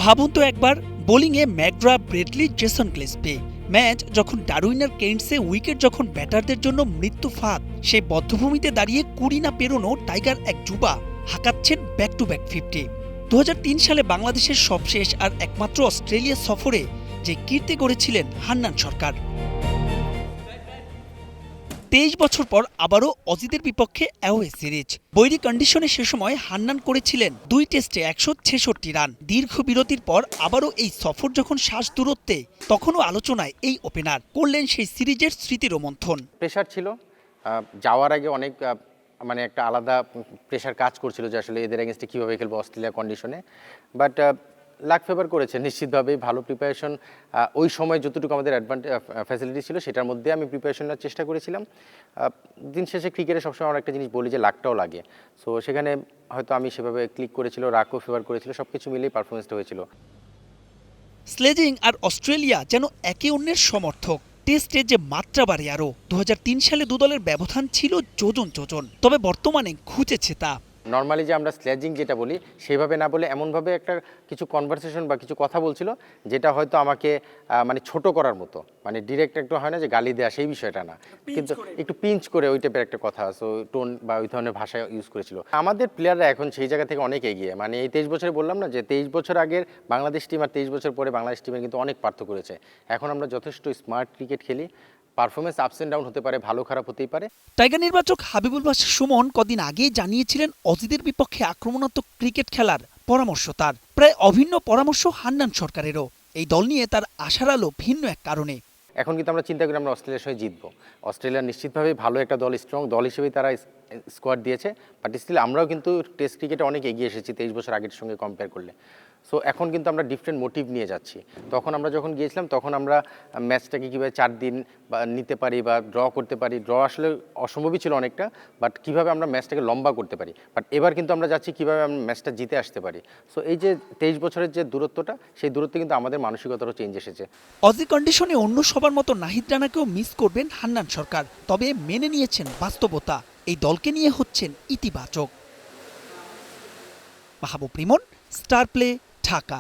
ভাবুন তো একবার, বোলিংয়ে ম্যাকগ্রা, ব্রেডলি, জেসন গ্লেসপি। ম্যাচ যখন ডারউইনের কেন্টসে উইকেট যখন ব্যাটারদের জন্য মৃত্যু ফাঁদ, সেই বদ্ধভূমিতে দাঁড়িয়ে 20 না পেরোনো টাইগার এক যুবা হাঁকাচ্ছেন ব্যাক টু ব্যাক 50। 2003 সালে বাংলাদেশের সবশেষ আর একমাত্র অস্ট্রেলিয়া সফরে যে কীর্তি গড়েছিলেন হান্নান সরকার। 23 বছর পর আবারও অজিদের বিপক্ষে অ্যাওয়ে সিরিজ। বৈরী কন্ডিশনে সে সময় হান্নান করেছিলেন 2 টেস্টে 166 রান। দীর্ঘ বিরতির পর আবারও এই সফর যখন শ্বাস দূরত্বে, তখনও আলোচনায় এই ওপেনার করলেন সেই সিরিজের স্মৃতি রোমন্থন। প্রেশার ছিল, যাওয়ার আগে অনেক মানে একটা আলাদা প্রেশার কাজ করছিল যে আসলে এদের এগেনস্টে কীভাবে খেলবো অস্ট্রেলিয়া কন্ডিশনে। বাট লাক ফেভার করেছে নিশ্চিতভাবেই। ভালো প্রিপারেশন, ওই সময় যতটুকু আমাদের ফ্যাসিলিটি ছিল সেটার মধ্যে আমি প্রিপারেশন নেওয়ার চেষ্টা করেছিলাম। দিন শেষে ক্রিকেটে সবসময় আমরা একটা জিনিস বলি যে লাকটাও লাগে। সো সেখানে হয়তো আমি সেভাবে ক্লিক করেছিল, রাকও ফেভার করেছিল, সব কিছু মিলিয়ে পারফরমেন্সটা হয়েছিল। স্লেজিং আর অস্ট্রেলিয়া যেন একে অন্যের সমর্থক। টেস্টে যে মাত্রা বাড়ে আরও। 2003 সালে দু দলের ব্যবধান ছিল যোজন যোজন, তবে বর্তমানে ঘুচেছে তা। নর্মালি যে আমরা স্লেজিং যেটা বলি সেভাবে না বলে এমনভাবে একটা কিছু কনভারসেশন বা কিছু কথা বলছিল যেটা হয়তো আমাকে মানে ছোট করার মতো, মানে ডিরেক্ট একটু হয় না যে গালি দেওয়া, সেই বিষয়টা না, কিন্তু একটু পিঞ্চ করে ওই টাইপের একটা কথা, সো টোন বা ওই ধরনের ভাষা ইউজ করেছিল। আমাদের প্লেয়াররা এখন সেই জায়গা থেকে অনেক এগিয়ে। মানে এই 23 বছরে বললাম না যে 23 বছর আগের বাংলাদেশ টিম আর 23 বছর পরে বাংলাদেশ টিমের কিন্তু অনেক পার্থক্য রয়েছে। এখন আমরা যথেষ্ট স্মার্ট ক্রিকেট খেলি। পারফরমেন্স আপস এন্ড ডাউন হতে পারে, ভালো খারাপ হতেই পারে। টাইগার নির্বাচক হাবিবুল বাশার সুমন কদিন আগেই জানিয়েছিলেন অজিদের বিপক্ষে আক্রমণাত্মক ক্রিকেট খেলার পরামর্শ তার। প্রায় অভিন্ন পরামর্শ হান্নান সরকারেরও। এই দল নিয়ে তার আশার আলো ভিন্ন এক কারণে। এখন কিন্তু আমরা চিন্তা করি আমরা অস্ট্রেলিয়ার সঙ্গে জিতবো। অস্ট্রেলিয়া নিশ্চিতভাবেই ভালো একটা দল, স্ট্রং দল হিসেবেই তারা স্কোয়াড দিয়েছে। বাট স্টিল আমরাও কিন্তু টেস্ট ক্রিকেটে অনেক এগিয়ে এসেছি 23 বছর আগের সঙ্গে কম্পেয়ার করলে। সো এখন কিন্তু আমরা ডিফারেন্ট মোটিভ নিয়ে যাচ্ছি। তখন আমরা যখন গিয়েছিলাম তখন আমরা ম্যাচটাকে কীভাবে 4 দিন বা নিতে পারি বা ড্র করতে পারি, ড্র আসলে অসম্ভবই ছিল অনেকটা, বাট কীভাবে আমরা ম্যাচটাকে লম্বা করতে পারি। বাট এবার কিন্তু আমরা যাচ্ছি কীভাবে আমরা ম্যাচটা জিতে আসতে পারি। সো এই যে 23 বছরের যে দূরত্বটা, সেই দূরত্বে কিন্তু আমাদের মানসিকতারও চেঞ্জ এসেছে। অজি কন্ডিশনে অন্য সবার মতো নাহিদ রানাকেও মিস করবেন হান্নান সরকার, তবে মেনে নিয়েছেন বাস্তবতা। এই দলকে নিয়ে হচ্ছেন ইতিবাচক। মাহবুব রিমন, স্টার প্লে, ঢাকা।